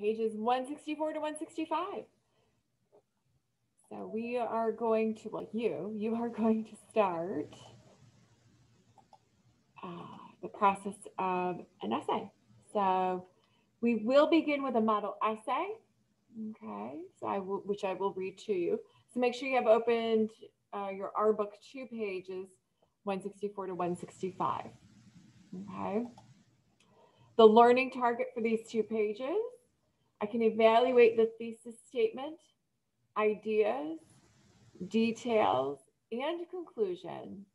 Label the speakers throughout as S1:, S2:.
S1: pages 164 to 165. So we are going to, well, you are going to start the process of an essay. So we will begin with a model essay, okay? So which I will read to you. So make sure you have opened your R book 2 pages 164 to 165, okay? The learning target for these 2 pages, I can evaluate the thesis statement, ideas, details, and conclusion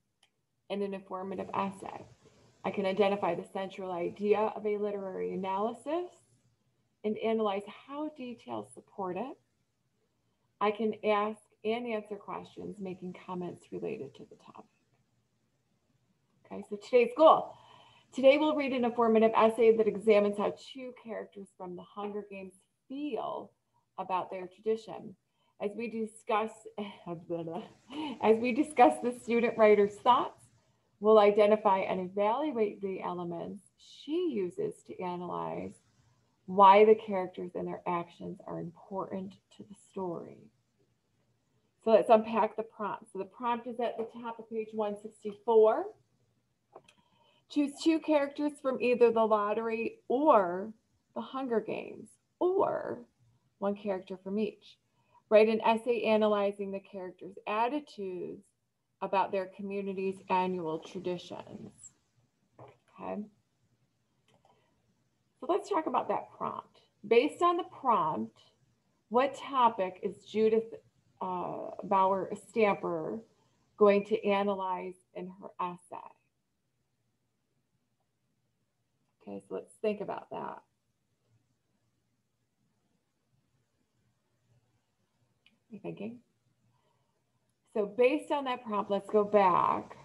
S1: in an informative essay. I can identify the central idea of a literary analysis and analyze how details support it. I can ask and answer questions, making comments related to the topic. Okay, so today's goal. Today we'll read an informative essay that examines how 2 characters from the Hunger Games feel about their tradition. As we discuss the student writer's thoughts, we'll identify and evaluate the elements she uses to analyze why the characters and their actions are important to the story. So let's unpack the prompt. So the prompt is at the top of page 164. Choose 2 characters from either the lottery or the Hunger Games, or 1 character from each. Write an essay analyzing the characters' attitudes about their community's annual traditions. Okay. So let's talk about that prompt. Based on the prompt, what topic is Judith Bauer Stamper going to analyze in her essay? Okay, so let's think about that. You thinking? So based on that prompt, let's go back.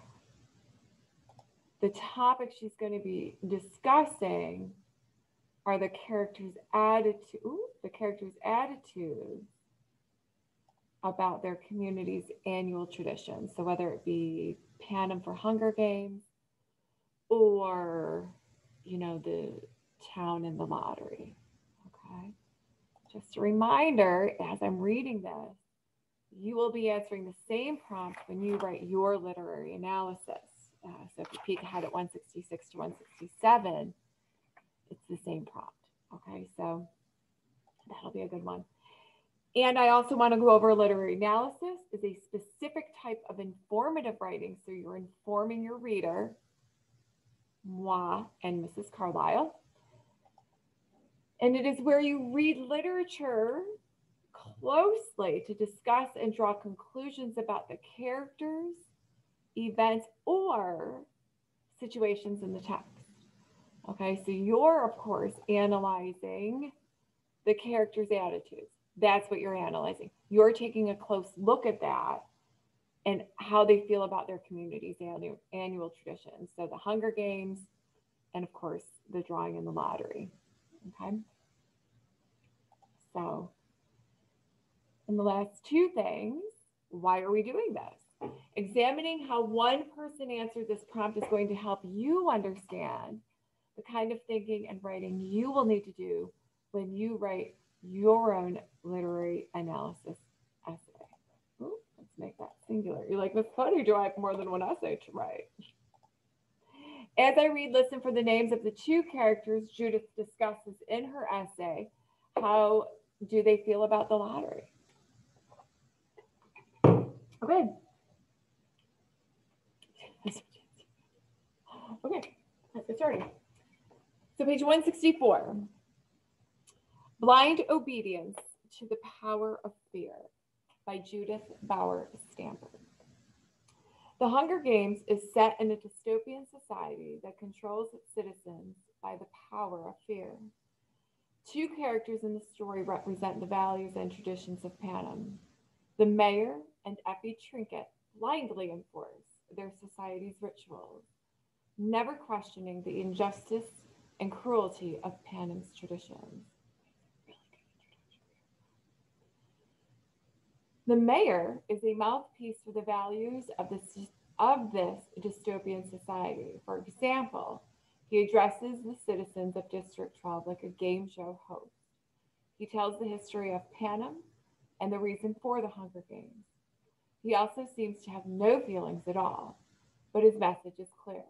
S1: The topic she's going to be discussing are the characters' attitudes about their community's annual traditions. So whether it be Panem for Hunger Games or, you know, the town and the lottery. Okay. Just a reminder, as I'm reading this, you will be answering the same prompt when you write your literary analysis. So if you peek ahead at 166 to 167, it's the same prompt. Okay, so that'll be a good one. And I also want to go over literary analysis is a specific type of informative writing. So you're informing your reader, moi and Mrs. Carlisle. And it is where you read literature closely to discuss and draw conclusions about the characters, events, or situations in the text. Okay, so you're, of course, analyzing the characters' attitudes. That's what you're analyzing. You're taking a close look at that and how they feel about their community's annual traditions. So the Hunger Games and, of course, the drawing and the lottery. Okay. So, and the last 2 things, why are we doing this? Examining how one person answered this prompt is going to help you understand the kind of thinking and writing you will need to do when you write your own literary analysis essay. Ooh, let's make that singular. You're like, Miss Pony, do I have more than 1 essay to write? As I read, listen for the names of the 2 characters Judith discusses in her essay. How do they feel about the lottery? Okay. Okay, let's get started. So page 164. Blind Obedience to the Power of Fear by Judith Bauer Stamper. The Hunger Games is set in a dystopian society that controls its citizens by the power of fear. 2 characters in the story represent the values and traditions of Panem. The mayor and Effie Trinket blindly enforce their society's rituals, never questioning the injustice and cruelty of Panem's traditions. The mayor is a mouthpiece for the values of this dystopian society. For example, he addresses the citizens of District 12 like a game show host. He tells the history of Panem and the reason for the Hunger Games. He also seems to have no feelings at all, but his message is clear.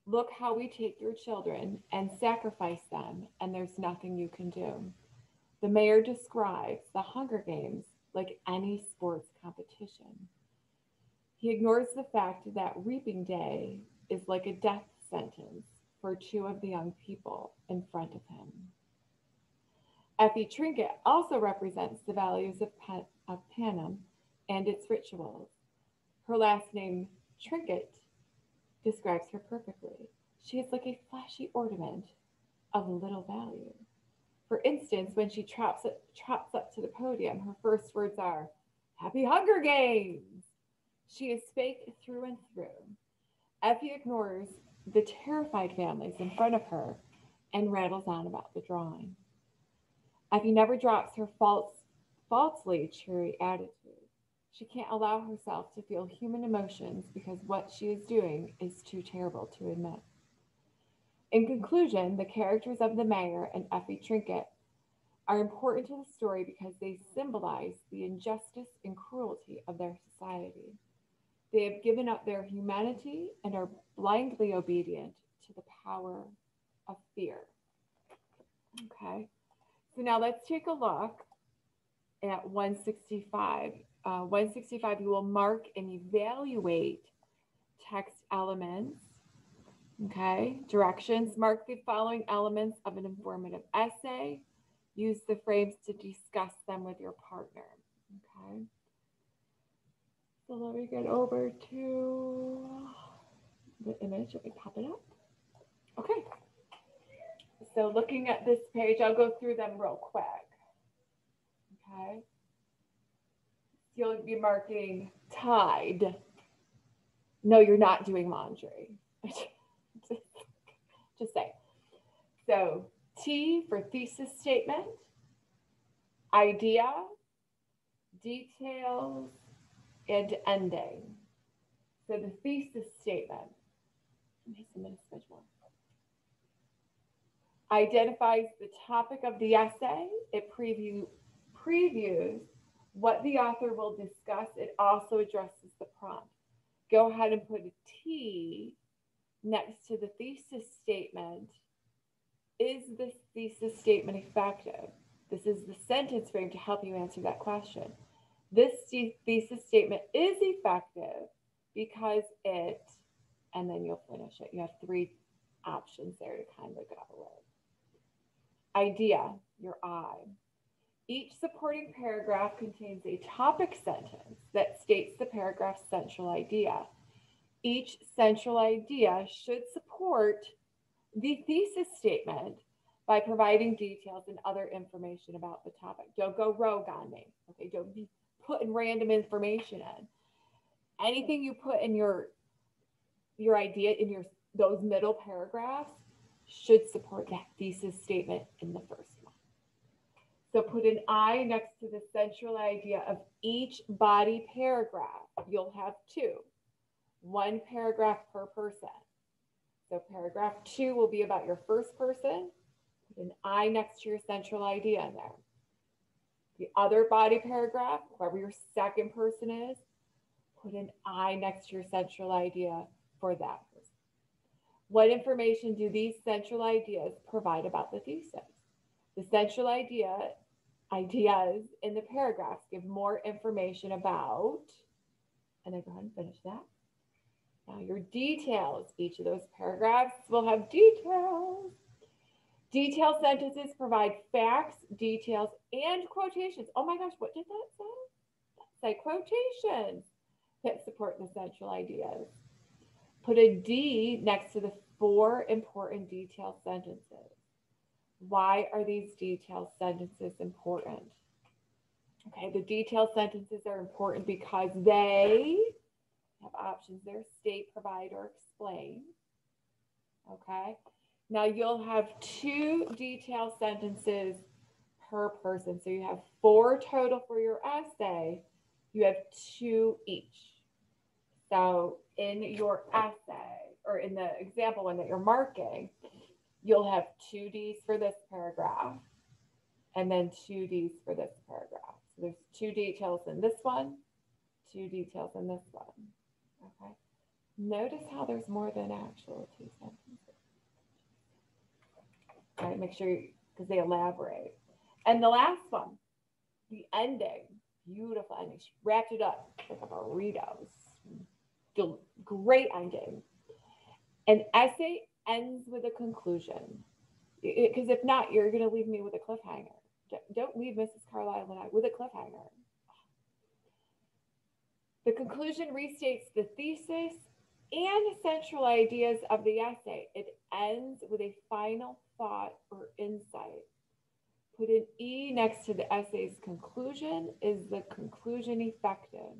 S1: Look how we take your children and sacrifice them, and there's nothing you can do. The mayor describes the Hunger Games like any sports competition. He ignores the fact that reaping day is like a death sentence for two of the young people in front of him. Effie Trinket also represents the values of Panem and its rituals. Her last name, Trinket, describes her perfectly. She is like a flashy ornament of little value. For instance, when she trots up to the podium, her first words are, "Happy Hunger Games!" She is fake through and through. Effie ignores the terrified families in front of her and rattles on about the drawing. Effie never drops her falsely cheery attitude. She can't allow herself to feel human emotions because what she is doing is too terrible to admit. In conclusion, the characters of the mayor and Effie Trinket are important to the story because they symbolize the injustice and cruelty of their society. They have given up their humanity and are blindly obedient to the power of fear. Okay, so now let's take a look at 165. 165, you will mark and evaluate text elements. Okay, directions. Mark the following elements of an informative essay. Use the frames to discuss them with your partner. Okay. So let me get over to the image. Let me pop it up. Okay. So looking at this page, I'll go through them real quick. Okay. You'll be marking Tide. No, you're not doing laundry. Just say. So T for thesis statement, idea, details, and ending. So the thesis statement, identifies the topic of the essay. It previews what the author will discuss. It also addresses the prompt. Go ahead and put a T next to the thesis statement. Is this thesis statement effective? This is the sentence frame to help you answer that question. This thesis statement is effective because it, and then you'll finish it. You have three options there to kind of go with. Idea, your I. Each supporting paragraph contains a topic sentence that states the paragraph's central idea. Each central idea should support the thesis statement by providing details and other information about the topic. Don't go rogue on me. Okay, don't be putting random information in. Anything you put in your idea in those middle paragraphs should support that thesis statement in the first one. So put an I next to the central idea of each body paragraph. You'll have two, one paragraph per person. So paragraph 2 will be about your first person. Put an I next to your central idea in there. The other body paragraph, whoever your second person is, put an I next to your central idea for that person. What information do these central ideas provide about the thesis? The central ideas in the paragraphs give more information about, and then go ahead and finish that. Now your details, each of those paragraphs will have details. Detailed sentences provide facts, details, and quotations. Oh my gosh, what did that say? Say quotations that support the central ideas. Put a D next to the 4 important detailed sentences. Why are these detailed sentences important? Okay, the detailed sentences are important because they have options there, state, provide, or explain. Okay, now you'll have 2 detailed sentences per person. So you have 4 total for your essay. You have 2 each. So in your essay, or in the example one that you're marking, you'll have 2 Ds for this paragraph and then 2 Ds for this paragraph. So there's 2 details in this one, 2 details in this one. Okay. Notice how there's more than actual 2 sentences. All right, make sure, because they elaborate. And the last one, the ending, beautiful ending. She wrapped it up like a burrito. Great ending. An essay ends with a conclusion. Because if not, you're going to leave me with a cliffhanger. Don't leave Mrs. Carlisle and I with a cliffhanger. The conclusion restates the thesis and central ideas of the essay. It ends with a final thought or insight. Put an E next to the essay's conclusion. Is the conclusion effective?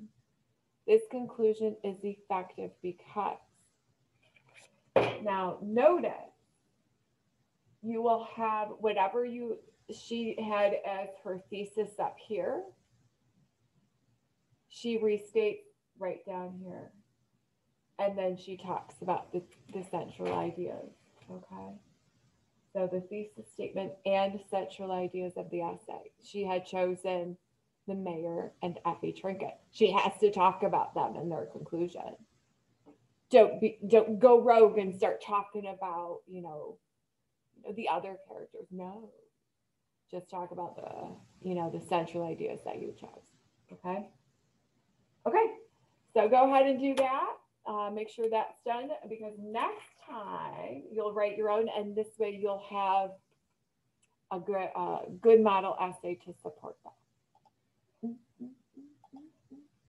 S1: This conclusion is effective because. Now, notice you will have whatever she had as her thesis up here. She restates right down here. And then she talks about the central ideas, okay? So the thesis statement and central ideas of the essay. She had chosen the mayor and Effie Trinket. She has to talk about them in their conclusion. Don't go rogue and start talking about, the other characters. No. Just talk about the central ideas that you chose. Okay? Okay. So go ahead and do that. Make sure that's done, because next time you'll write your own, and this way you'll have a good model essay to support that.